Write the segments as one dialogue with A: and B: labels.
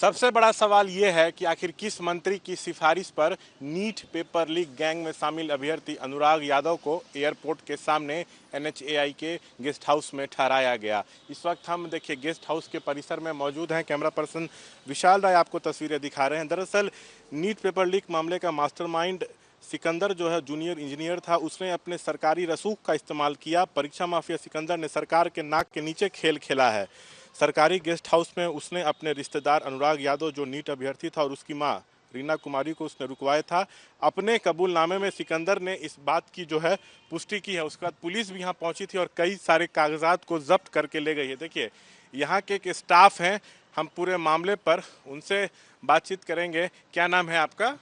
A: सबसे बड़ा सवाल ये है कि आखिर किस मंत्री की सिफारिश पर नीट पेपर लीक गैंग में शामिल अभ्यर्थी अनुराग यादव को एयरपोर्ट के सामने NHAI के गेस्ट हाउस में ठहराया गया। इस वक्त हम देखिए गेस्ट हाउस के परिसर में मौजूद हैं। कैमरा पर्सन विशाल राय आपको तस्वीरें दिखा रहे हैं। दरअसल नीट पेपर लीक मामले का मास्टरमाइंड सिकंदर जो है जूनियर इंजीनियर था, उसने अपने सरकारी रसूख का इस्तेमाल किया। परीक्षा माफिया सिकंदर ने सरकार के नाक के नीचे खेल खेला है। सरकारी गेस्ट हाउस में उसने अपने रिश्तेदार अनुराग यादव जो नीट अभ्यर्थी था और उसकी मां रीना कुमारी को उसने रुकवाया था। अपने कबूलनामे में सिकंदर ने इस बात की जो है पुष्टि की है। उसके बाद पुलिस भी यहां पहुंची थी और कई सारे कागजात को जब्त करके ले गई है। देखिए यहाँ के एक स्टाफ हैं, हम पूरे मामले पर उनसे बातचीत करेंगे। क्या नाम है आपका?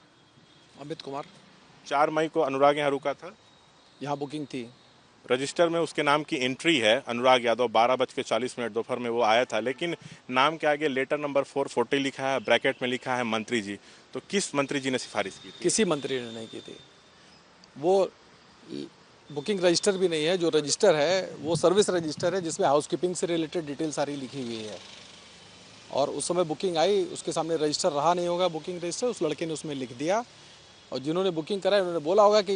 B: अमित कुमार।
A: 4 मई को अनुराग यहाँ रुका था,
B: यहाँ बुकिंग थी।
A: रजिस्टर में उसके नाम की एंट्री है अनुराग यादव। 12:40 दोपहर में वो आया था, लेकिन नाम के आगे लेटर नंबर 440 लिखा है, ब्रैकेट में लिखा है मंत्री जी। तो किस मंत्री जी ने सिफारिश की थी?
B: किसी मंत्री ने नहीं की थी। वो बुकिंग रजिस्टर भी नहीं है। जो रजिस्टर है वो सर्विस रजिस्टर है, जिसमें हाउसकीपिंग से रिलेटेड डिटेल सारी लिखी हुई है। और उस समय बुकिंग आई, उसके सामने रजिस्टर रहा नहीं होगा बुकिंग रजिस्टर, उस लड़के ने उसमें लिख दिया। और जिन्होंने बुकिंग कराई उन्होंने बोला होगा कि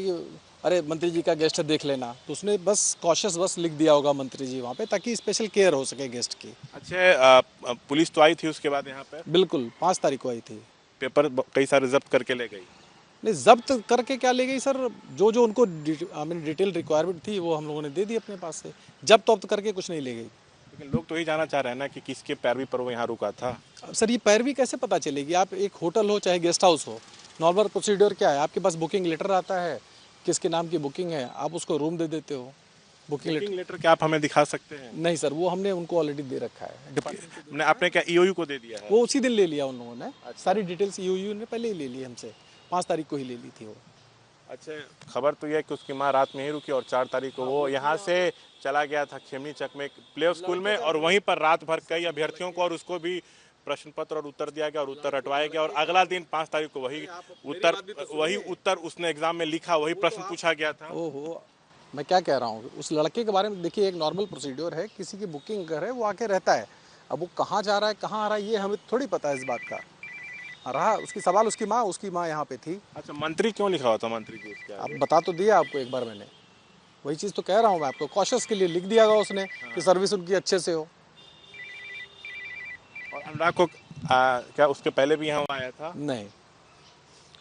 B: अरे मंत्री जी का गेस्ट है देख लेना, तो उसने बस कॉशियस बस लिख दिया होगा मंत्री जी वहाँ पे, ताकि स्पेशल केयर हो सके गेस्ट की।
A: अच्छा, पुलिस तो आई थी उसके बाद यहाँ पे?
B: बिल्कुल, 5 तारीख को आई थी।
A: पेपर कई सारे जब्त करके ले गई?
B: नहीं, जब्त करके क्या ले गई सर, जो जो उनको डिटेल रिक्वायरमेंट थी वो हम लोगों ने दे दी अपने पास से। जब्त करके कुछ नहीं ले गई।
A: लेकिन लोग तो यही जानना चाह रहे हैं ना कि किसके पैरवी पर वो यहाँ रुका था।
B: अब सर ये पैरवी कैसे पता चलेगी? आप एक होटल हो चाहे गेस्ट हाउस हो, नॉर्मल प्रोसीड्योर क्या है, आपके पास बुकिंग लेटर आता है, किसके नाम की बुकिंग है, आप उसको रूम दे देते हो।
A: बुकिंग लेटर क्या आप हमें दिखा सकते हैं?
B: नहीं सर, वो हमने उनको ऑलरेडी दे रखा है डिपार्टमेंट।
A: आपने क्या EOU को दे दिया है?
B: वो उसी दिन ले लिया उन लोगों ने। सारी डिटेल्स EOU ने पहले ही ले ली हमसे, 5 तारीख को ही ले ली थी वो।
A: अच्छा, खबर तो यह है कि उसकी माँ रात में ही रुकी और 4 तारीख को वो यहाँ से चला गया था खेमनी चक में प्ले स्कूल में, और वहीं पर रात भर कई अभ्यर्थियों को और उसको भी प्रश्न पत्र और उत्तर दिया गया और उत्तर रटवाया गया। और अगला दिन 5 तारीख को वही उत्तर उसने एग्जाम में लिखा, वही प्रश्न पूछा गया था।
B: ओहो, मैं क्या कह रहा हूँ उस लड़के के बारे में। देखिए, एक नॉर्मल प्रोसीड्योर है, किसी की बुकिंग अगर है वो आके रहता है। अब वो कहाँ जा रहा है कहाँ आ रहा है ये हमें थोड़ी पता है इस बात का। रहा उसकी सवाल उसकी माँ यहाँ पे थी।
A: अच्छा, मंत्री क्यों लिखा हुआ था मंत्री जी उसके
B: अब
A: आगे?
B: बता तो दिया आपको एक बार मैंने, वही चीज़ तो कह रहा हूँ मैं आपको, कॉशियस के लिए लिख दिया गया उसने कि सर्विस उनकी अच्छे से हो।
A: और अनुराग को क्या उसके पहले भी यहाँ आया था?
B: नहीं,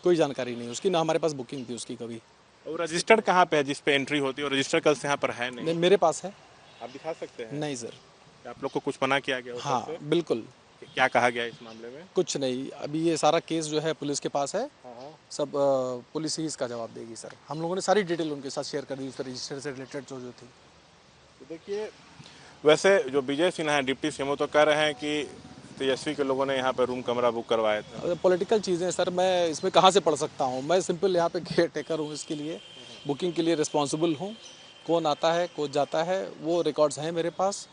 B: कोई जानकारी नहीं उसकी, ना हमारे पास बुकिंग थी उसकी कभी।
A: और रजिस्टर्ड कहाँ पे है जिस पे एंट्री होती है? और रजिस्टर कल से यहाँ पर है नहीं।
B: मेरे पास है।
A: आप दिखा सकते हैं?
B: नहीं सर।
A: आप लोग को कुछ मना किया गया?
B: हाँ बिल्कुल।
A: क्या कहा गया इस मामले में?
B: कुछ नहीं, अभी ये सारा केस जो है पुलिस के पास है। सब पुलिस ही इसका जवाब देगी सर। हम लोगों ने सारी डिटेल उनके साथ शेयर कर दी, उस रजिस्टर से रिलेटेड जो थी।
A: तो देखिए, वैसे जो विजय सिन्हा है डिप्टी सीएम, तो कह रहे हैं कि तेजस्वी के लोगों ने यहाँ पे रूम कमरा बुक करवाया था।
B: पॉलिटिकल चीज़ें सर, मैं इसमें कहाँ से पढ़ सकता हूँ? मैं सिंपल यहाँ पे केयर टेकर हूँ, इसके लिए बुकिंग के लिए रिस्पॉन्सिबल हूँ। कौन आता है कौन जाता है वो रिकॉर्ड्स हैं मेरे पास।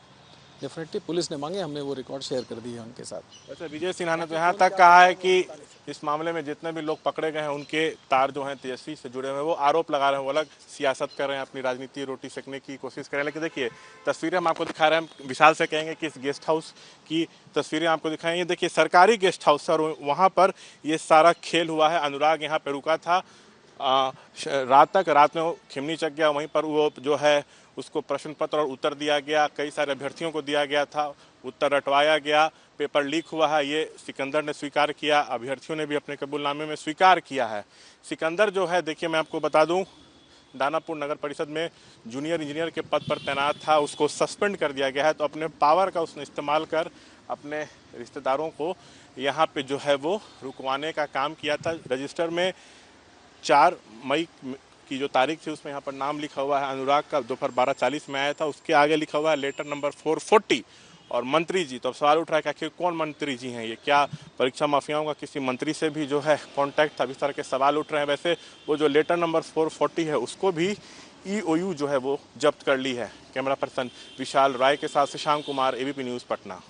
B: डेफिनेटली पुलिस ने मांगे, हमने वो रिकॉर्ड शेयर कर दिए उनके साथ।
A: अच्छा, विजय सिन्हा ने तो यहाँ तक कहा है कि इस मामले में जितने भी लोग पकड़े गए हैं उनके तार जो हैं तेजस्वी से जुड़े हुए हैं। वो आरोप लगा रहे हैं, वो अलग सियासत कर रहे हैं, अपनी राजनीति रोटी सेकने की कोशिश कर रहे हैं। लेकिन देखिए तस्वीरें हम आपको दिखा रहे हैं, विशाल से कहेंगे कि इस गेस्ट हाउस की तस्वीरें आपको दिखाएं। ये देखिए सरकारी गेस्ट हाउस है और वहाँ पर ये सारा खेल हुआ है। अनुराग यहाँ पर रुका था रात में वो खेमनी चक गया, वहीं पर वो जो है उसको प्रश्न पत्र और उत्तर दिया गया, कई सारे अभ्यर्थियों को दिया गया था, उत्तर रटवाया गया, पेपर लीक हुआ है, ये सिकंदर ने स्वीकार किया, अभ्यर्थियों ने भी अपने कबूलनामे में स्वीकार किया है। सिकंदर जो है, देखिए मैं आपको बता दूं, दानापुर नगर परिषद में जूनियर इंजीनियर के पद पर तैनात था, उसको सस्पेंड कर दिया गया है। तो अपने पावर का उसने इस्तेमाल कर अपने रिश्तेदारों को यहाँ पे जो है वो रुकवाने का काम किया था। रजिस्टर में 4 मई की जो तारीख थी उसमें यहाँ पर नाम लिखा हुआ है अनुराग का, दोपहर 12:40 में आया था। उसके आगे लिखा हुआ है लेटर नंबर 440 और मंत्री जी। तो अब सवाल उठ रहा है कि आखिर कौन मंत्री जी हैं ये? क्या परीक्षा माफियाओं का किसी मंत्री से भी जो है कॉन्टैक्ट था? इस तरह के सवाल उठ रहे हैं। वैसे वो जो लेटर नंबर 440 है उसको भी EOU जो है वो जब्त कर ली है। कैमरा पर्सन विशाल राय के साथ शशांक कुमार, ABP न्यूज़ पटना।